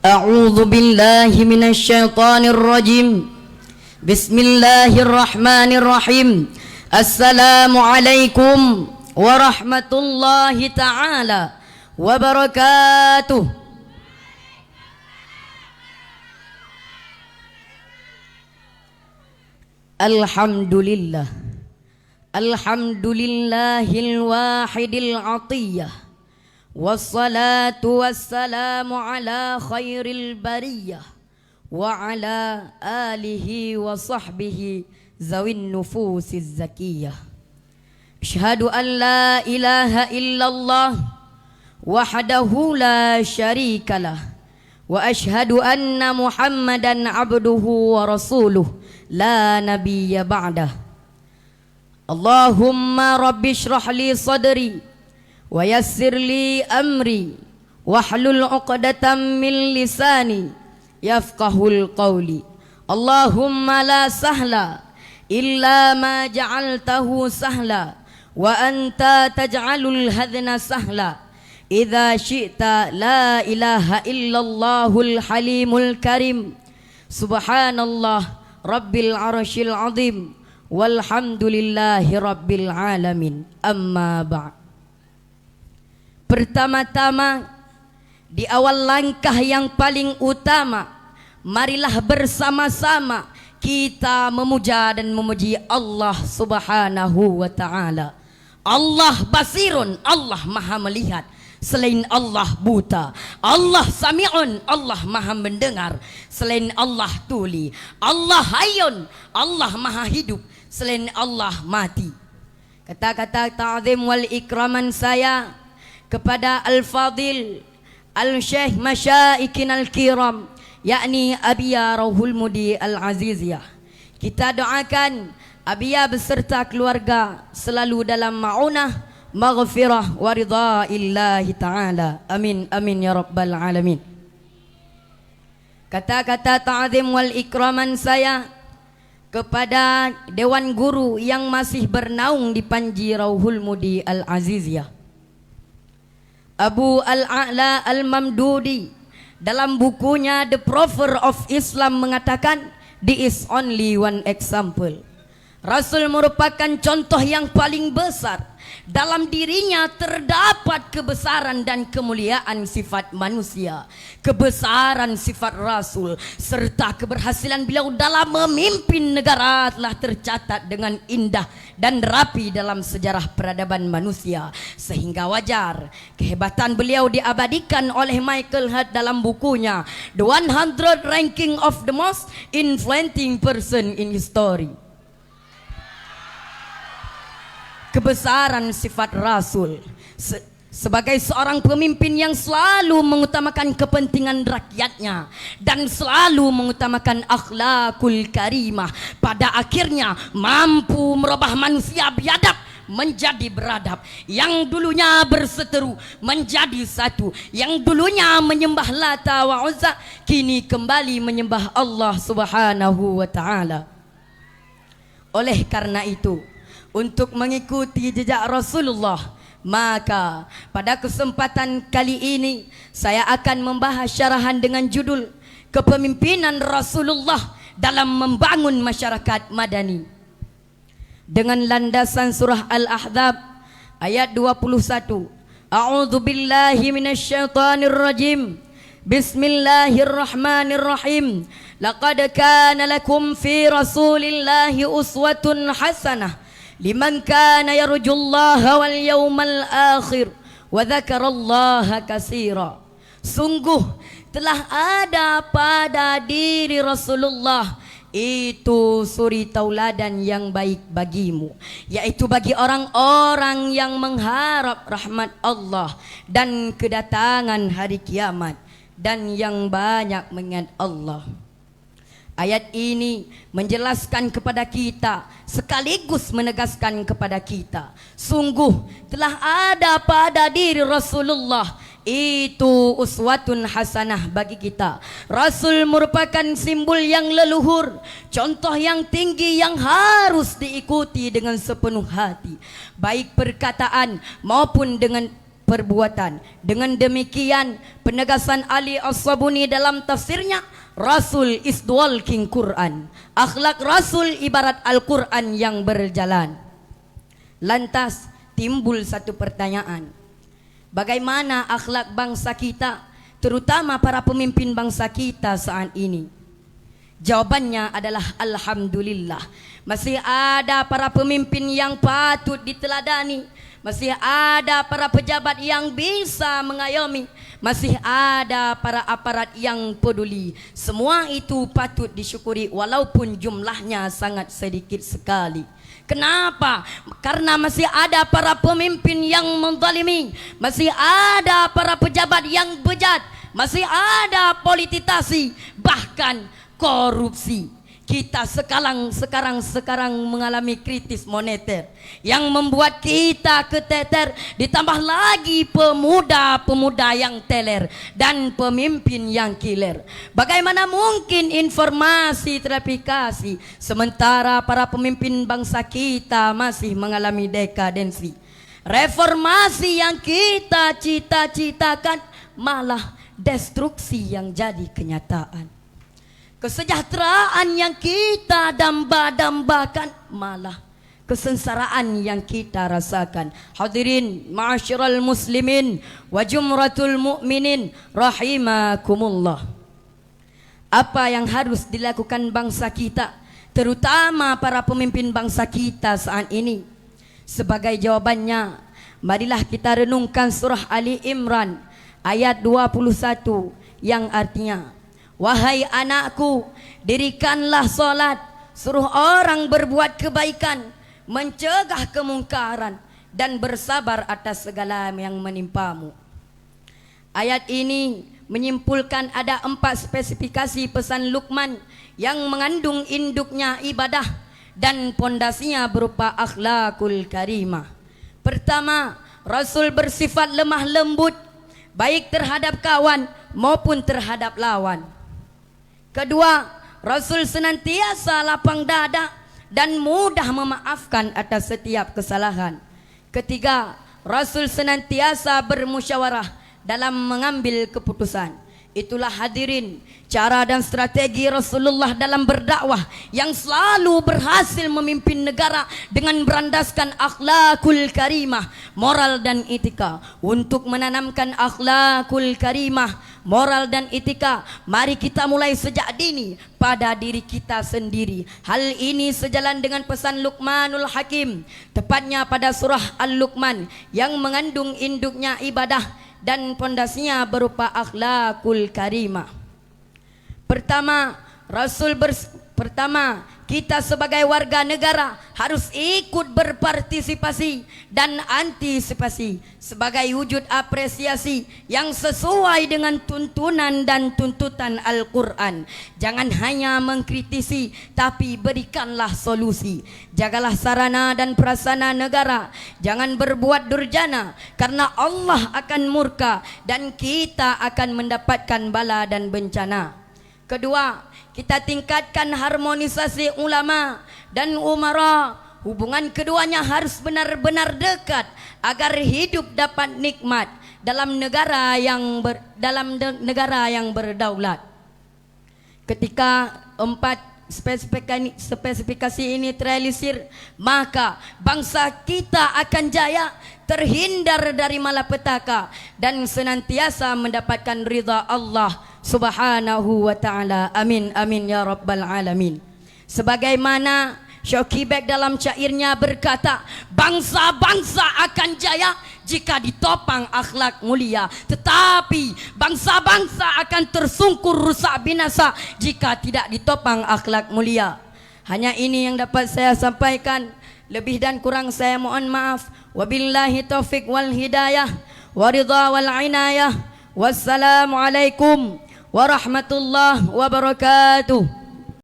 أعوذ بالله من الشيطان الرجيم. بسم الله الرحمن الرحيم. السلام عليكم ورحمة الله تعالى وبركاته. Alhamdulillah, alhamdulillahil wahidil atiyah, wassalatu wassalamu ala khairil bariyah wa ala alihi wa sahbihi zawin nufusiz zakiyah. Asyhadu an la ilaha illallah wahdahu la syarikalah, wa asyhadu anna Muhammadan abduhu wa rasuluh la nabiyya ba'dah. Allahumma rabbi shrah li sadri wa yassir li amri wahlul 'uqdatam min lisani yafqahul qawli. Allahumma la sahla illa ma ja'altahu sahla wa anta taj'alul hadna sahla. Idza syi'ta la ilaha illallahul halimul karim. Subhanallah Rabbil arsyil azim walhamdulillahi rabbil alamin. Amma ba'd. Pertama-tama, di awal langkah yang paling utama, marilah bersama-sama kita memuja dan memuji Allah Subhanahu wa ta'ala. Allah basirun, Allah maha melihat. Selain Allah buta. Allah sami'un, Allah maha mendengar. Selain Allah tuli. Allah hayyun, Allah maha hidup. Selain Allah mati. Kata-kata ta'zim wal ikraman saya kepada Al-Fadil Al-Syekh Masyaikin Al-Kiram, yakni Abia Rauhul Mudi Al-Aziziyah. Kita doakan Abia beserta keluarga selalu dalam ma'unah, maghfirah wa ridha illahi ta'ala. Amin amin ya rabbal alamin. Kata-kata ta'zim wal ikraman saya kepada Dewan Guru yang masih bernaung di Panji Rauhul Mudi Al-Aziziyah, Abu Al-A'la Al-Mamdudi dalam bukunya The Prophet of Islam mengatakan, there is only one example. Rasul merupakan contoh yang paling besar. Dalam dirinya terdapat kebesaran dan kemuliaan sifat manusia, kebesaran sifat Rasul, serta keberhasilan beliau dalam memimpin negara telah tercatat dengan indah dan rapi dalam sejarah peradaban manusia. Sehingga wajar kehebatan beliau diabadikan oleh Michael Hart dalam bukunya The 100 Ranking of the Most Influential Person in History. Kebesaran sifat Rasul sebagai seorang pemimpin yang selalu mengutamakan kepentingan rakyatnya dan selalu mengutamakan akhlakul karimah, pada akhirnya mampu merubah manusia biadab menjadi beradab. Yang dulunya berseteru menjadi satu. Yang dulunya menyembah Lata wa Uzza kini kembali menyembah Allah Subhanahu wa ta'ala. Oleh karena itu, untuk mengikuti jejak Rasulullah, maka pada kesempatan kali ini saya akan membahas syarahan dengan judul Kepemimpinan Rasulullah dalam Membangun Masyarakat Madani, dengan landasan surah Al-Ahzab ayat 21. A'udzu billahi minasyaitonir rajim. Bismillahirrahmanirrahim. Laqad kana lakum fi Rasulillahi uswatun hasanah liman kana yarjullaha wal yawmal akhir wa dzakarallaha katsira. Sungguh telah ada pada diri Rasulullah itu suri tauladan yang baik bagimu, yaitu bagi orang-orang yang mengharap rahmat Allah dan kedatangan hari kiamat dan yang banyak mengingat Allah. Ayat ini menjelaskan kepada kita sekaligus menegaskan kepada kita, sungguh telah ada pada diri Rasulullah itu uswatun hasanah bagi kita. Rasul merupakan simbol yang leluhur, contoh yang tinggi yang harus diikuti dengan sepenuh hati, baik perkataan maupun dengan perbuatan. Dengan demikian, penegasan Ali As-Sabuni dalam tafsirnya, Rasul is walking Quran. Akhlak Rasul ibarat Al-Quran yang berjalan. Lantas timbul satu pertanyaan. Bagaimana akhlak bangsa kita, terutama para pemimpin bangsa kita saat ini? Jawabannya adalah alhamdulillah. Masih ada para pemimpin yang patut diteladani. Masih ada para pejabat yang bisa mengayomi. Masih ada para aparat yang peduli. Semua itu patut disyukuri walaupun jumlahnya sangat sedikit sekali. Kenapa? Karena masih ada para pemimpin yang menzalimi. Masih ada para pejabat yang bejat. Masih ada politisasi, bahkan korupsi. Kita sekarang mengalami krisis moneter yang membuat kita keteter, ditambah lagi pemuda-pemuda yang teler dan pemimpin yang killer. Bagaimana mungkin informasi teraplikasi sementara para pemimpin bangsa kita masih mengalami dekadensi? Reformasi yang kita cita-citakan malah destruksi yang jadi kenyataan. Kesejahteraan yang kita damba-dambakan malah kesengsaraan yang kita rasakan. Hadirin ma'asyiral muslimin wa jumratul mu'minin rahimakumullah. Apa yang harus dilakukan bangsa kita, terutama para pemimpin bangsa kita saat ini? Sebagai jawabannya, marilah kita renungkan surah Ali Imran ayat 21 yang artinya, wahai anakku, dirikanlah solat, suruh orang berbuat kebaikan, mencegah kemungkaran, dan bersabar atas segala yang menimpamu. Ayat ini menyimpulkan ada 4 spesifikasi pesan Luqman yang mengandung induknya ibadah dan pondasinya berupa akhlakul karimah. Pertama, Rasul bersifat lemah lembut, baik terhadap kawan maupun terhadap lawan. Kedua, Rasul senantiasa lapang dada dan mudah memaafkan atas setiap kesalahan. Ketiga, Rasul senantiasa bermusyawarah dalam mengambil keputusan. Itulah hadirin cara dan strategi Rasulullah dalam berdakwah yang selalu berhasil memimpin negara dengan berandaskan akhlakul karimah, moral dan etika. Untuk menanamkan akhlakul karimah, moral dan etika, mari kita mulai sejak dini pada diri kita sendiri. Hal ini sejalan dengan pesan Luqmanul Hakim, tepatnya pada surah Al-Luqman yang mengandung induknya ibadah dan pondasinya berupa akhlakul karimah. Pertama, kita sebagai warga negara harus ikut berpartisipasi dan antisipasi sebagai wujud apresiasi yang sesuai dengan tuntunan dan tuntutan Al-Quran. Jangan hanya mengkritisi, tapi berikanlah solusi. Jagalah sarana dan prasarana negara. Jangan berbuat durjana, karena Allah akan murka dan kita akan mendapatkan bala dan bencana. Kedua, kita tingkatkan harmonisasi ulama dan umara. Hubungan keduanya harus benar-benar dekat agar hidup dapat nikmat dalam negara yang berdaulat. Ketika 4 spesifikasi ini terrealisir, maka bangsa kita akan jaya, terhindar dari malapetaka dan senantiasa mendapatkan ridha Allah Subhanahu wa ta'ala. Amin amin ya rabbal alamin. Sebagaimana Syauqi Beg dalam syairnya berkata, bangsa-bangsa akan jaya jika ditopang akhlak mulia, tetapi bangsa-bangsa akan tersungkur rusak binasa jika tidak ditopang akhlak mulia. Hanya ini yang dapat saya sampaikan. Lebih dan kurang saya mohon maaf. Wabillahi taufiq wal hidayah wa ridha wal inayah. Wassalamualaikum warahmatullahi wabarakatuh.